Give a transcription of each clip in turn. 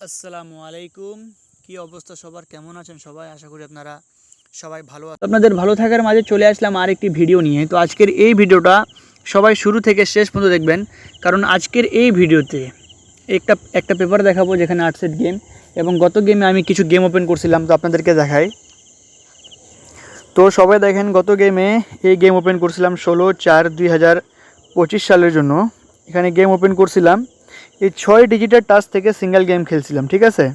আসসালামু আলাইকুম। কি অবস্থা সবার, কেমন আছেন সবাই? আশা করি আপনারা সবাই ভালো আছেন। আপনাদের ভালো থাকার মাঝে চলে আসলাম আর একটি ভিডিও নিয়ে। তো আজকের এই ভিডিওটা সবাই শুরু থেকে শেষ পর্যন্ত দেখবেন, কারণ আজকের এই ভিডিওতে একটা পেপার দেখাবো যেখানে 8 সেট গেম, এবং গত গেমে আমি কিছু গেম ওপেন করছিলাম, তো আপনাদেরকে দেখাই। তো সবাই দেখেন, গত গেমে এই গেম ওপেন করছিলাম 16/4/2025 সালের জন্য। এখানে গেম ওপেন করছিলাম, এই 6 ডিজিটের টাচ থেকে সিঙ্গেল গেম খেলছিলাম, ঠিক আছে।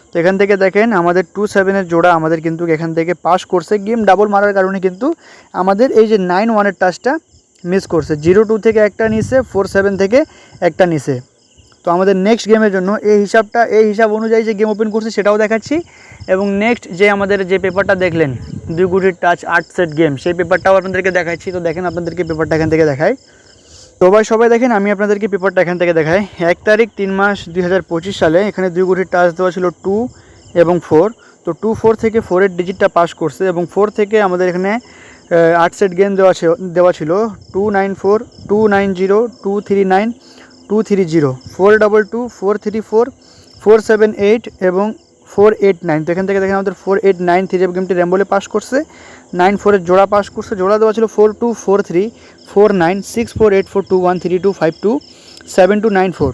তো এখান থেকে দেখেন আমাদের 2-7 জোড়া আমাদের কিন্তু এখান থেকে পাস করছে। গেম ডাবল মারার কারণে কিন্তু আমাদের এই যে 9-1 টাচটা মিস করছে। 0-2 থেকে একটা নিছে, 4-7 থেকে একটা নিছে। তো আমাদের নেক্সট গেমের জন্য এই হিসাব অনুযায়ী যে গেম ওপেন করছে সেটাও দেখাচ্ছি, এবং নেক্সট যে আমাদের যে পেপারটা দেখলেন 2 গুটির টাচ 8 সেট গেম, সেই পেপারটাও আপনাদেরকে দেখাচ্ছি। তো দেখেন, আপনাদেরকে পেপারটা এখান থেকে দেখাই। তো সবাই দেখেন, আমি আপনাদেরকে পেপারটা এখান থেকে দেখাই। 1 তারিখ 3 মাস 2025 সালে এখানে 2 গুটির টাচ দেওয়া ছিল 2 এবং 4। তো 2-4 থেকে 4-এর ডিজিটটা পাস করছে, এবং 4 থেকে আমাদের এখানে 8 সেট গেম দেওয়া ছিল 294, 290, 239, 230, 422, 434, 478 এবং 489। তো এখান থেকে দেখেন আমাদের 489 3 গেমটি র্যাম্বলে পাস করছে। 9-4-এর জোড়া পাস করছে। জোড়া দেওয়া ছিল 4-2, 4-3, 4-9, 6-4, 8-4, 2-1, 3-2, 5-2, 7-2, 9-4।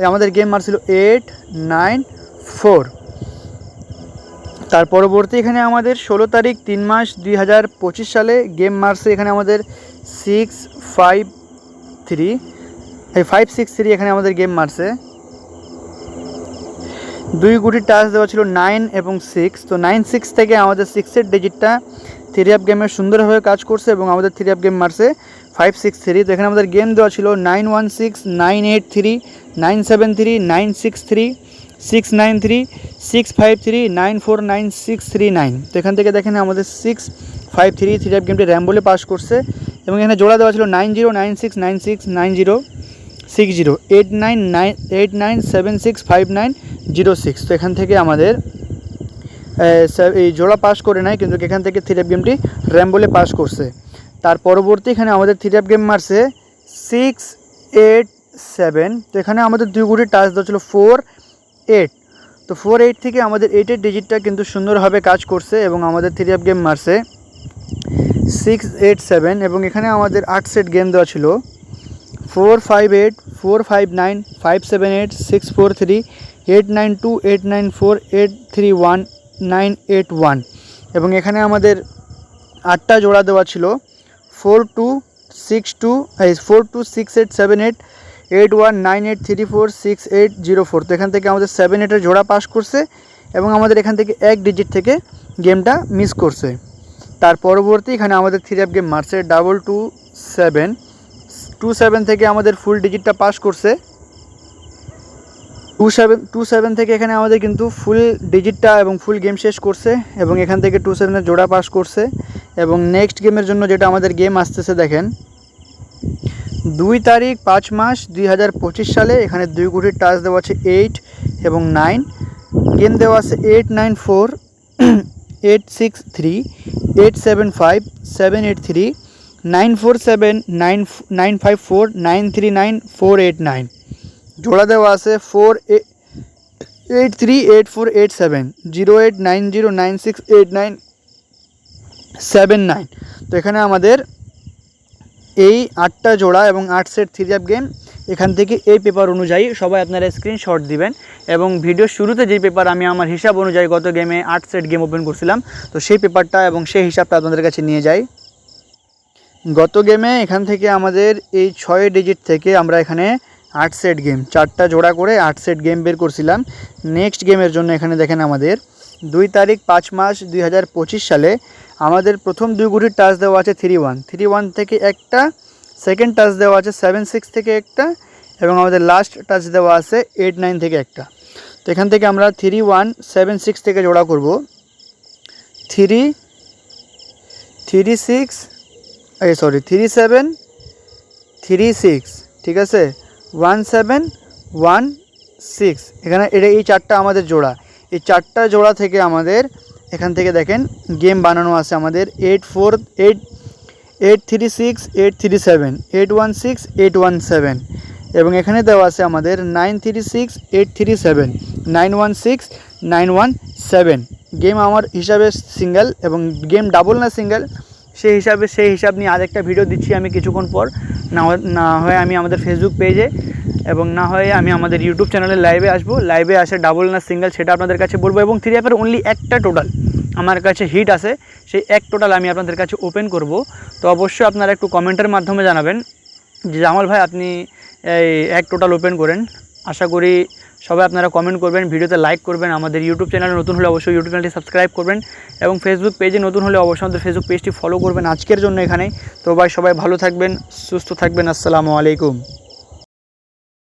আমাদের গেম মারছিল 8-9-4। তার পরবর্তী এখানে আমাদের 16 তারিখ 3 মাস 2025 সালে গেম মারছে এখানে আমাদের 5-6-3 এখানে আমাদের গেম মারছে। 2 গুটির টাচ দেওয়া ছিল 9 এবং 6। তো 9-6 থেকে আমাদের 6-এর ডিজিটটা 3 গেমের সুন্দরভাবে কাজ করছে, এবং আমাদের 3 গেম মারছে 5-6-3। তো এখানে আমাদের গেম দেওয়া ছিল 9-1-6, 9-8-3, 9-7-3, 9-6-3, 6-9-3, 6-5-3, 9-4-9, 6-3-9। তো এখান থেকে দেখেন আমাদের 6-5-3 গেমটি র্যাম্বলে পাস করছে, এবং এখানে জোড়া দেওয়া ছিল 9-0, 9-6, 9-6, 9-0, 6-0, 8-9, 8-9, 7-6, 5-9, 0-6। তো এখান থেকে আমাদের এই জোড়া পাস করে নাই, কিন্তু এখান থেকে 3 গেমটি র্যাম্বলে পাস করছে। তার পরবর্তী এখানে আমাদের 3 গেম মারছে 6-8-7। তো এখানে আমাদের 2 গুটির টাচ দেওয়া ছিল 4-8। তো 4-8 থেকে আমাদের 8-এর ডিজিটটা কিন্তু সুন্দরভাবে কাজ করছে, এবং আমাদের 3 গেম মারছে 6-8-7। এবং এখানে আমাদের 8 সেট গেম দেওয়া ছিল 4-5-8, 4-5-9, 5-7-8, 6-4-3, 8-9-2, 8-9-4, 8-3-1, 9-8-1। এবং এখানে আমাদের 8টা জোড়া দেওয়া ছিল 4-2, 6-8-7-8, 8-1, 9-8-3-4, 6-8-0-4। তো এখান থেকে আমাদের 7-8-এর জোড়া পাস করছে, এবং আমাদের এখান থেকে 1 ডিজিট থেকে গেমটা মিস করছে। তার পরবর্তী এখানে আমাদের 3 গেম মারছে 2-2-7। 2-7 থেকে আমাদের ফুল ডিজিটটা পাস করছে। 2-7 থেকে এখানে আমাদের কিন্তু ফুল ডিজিটটা এবং ফুল গেম শেষ করছে, এবং এখান থেকে 2-7-এর জোড়া পাস করছে। এবং নেক্সট গেমের জন্য যেটা আমাদের গেম আসতেছে দেখেন, 2 তারিখ 5 মাস 2025 সালে এখানে 2 গুটির টাচ দেওয়া আছে 8 এবং 9। গেম দেওয়া আছে 8-9-4, 8-6-3, 8-7-5, 7-8-3, 9-4-7, 9-5-4, 9-3-9, 4-8-9। জোড়া দেওয়া আছে 4-8-3, 8-4, 8-7, 0-8, 9-0, 9-6, 8-9, 7-9। তো এখানে আমাদের এই 8টা জোড়া এবং 8 সেট 3 গেম। এখান থেকে এই পেপার অনুযায়ী সবাই আপনারা স্ক্রিনশট দিবেন, এবং ভিডিওর শুরুতে যেই পেপার আমি আমার হিসাব অনুযায়ী গত গেমে 8 সেট গেম ওপেন করছিলাম, তো সেই পেপারটা এবং সেই হিসাবটা আপনাদের কাছে নিয়ে যাই। গত গেমে এখান থেকে আমাদের এই 6 ডিজিট থেকে আমরা এখানে 8 সেট গেম 4টা জোড়া করে 8 সেট গেম বের করছিলাম। নেক্সট গেমের জন্য এখানে দেখেন আমাদের 2 তারিখ 5 মাস 2025 সালে আমাদের প্রথম 2 গুটির টাচ দেওয়া আছে 3-1 থেকে একটা, সেকেন্ড টাচ দেওয়া আছে 7-6 থেকে একটা, এবং আমাদের লাস্ট টাচ দেওয়া আছে 8-9 থেকে একটা। তো এখান থেকে আমরা 3-1-7-6 থেকে জোড়া করব 3-7-3-6, ঠিক আছে, 1-7-1-6। এখানে এই 4টা আমাদের জোড়া। এই 4টা জোড়া থেকে আমাদের এখান থেকে দেখেন গেম বানানো আছে আমাদের 8-4-8, 8-3-6, 8-3-7, 8-1-6, 8-1-7, এবং এখানে দেওয়া আছে আমাদের 936837916917 গেম আমার হিসাবে সিঙ্গেল এবং গেম ডাবল না সিঙ্গেল সেই হিসাব নিয়ে আরেকটা ভিডিও দিচ্ছি আমি কিছুক্ষণ পর, না হয় আমি আমাদের ফেসবুক পেজে এবং না হয় আমি আমাদের ইউটিউব চ্যানেলে লাইভে আসবো, লাইভে আসে ডাবল না সিঙ্গেল সেটা আপনাদের কাছে বলবো। এবং 3 অ্যাপের অনলি একটা টোটাল আমার কাছে হিট আছে, সেই এক টোটাল আমি আপনাদের কাছে ওপেন করব। তো অবশ্যই আপনারা একটু কমেন্টের মাধ্যমে জানাবেন যে জামাল ভাই আপনি এই এক টোটাল ওপেন করেন। আশা করি সবাই আপনারা কমেন্ট করবেন, ভিডিওতে লাইক করবেন, আমাদের ইউটিউব চ্যানেলে নতুন হলে অবশ্যই ইউটিউব চ্যানেলটি সাবস্ক্রাইব করবেন এবং ফেসবুক পেজে নতুন হলে অবশ্যই আমাদের ফেসবুক পেজটি ফলো করবেন। আজকের জন্য এখানেই। তো ভাই সবাই ভালো থাকবেন, সুস্থ থাকবেন। আসসালামু আলাইকুম।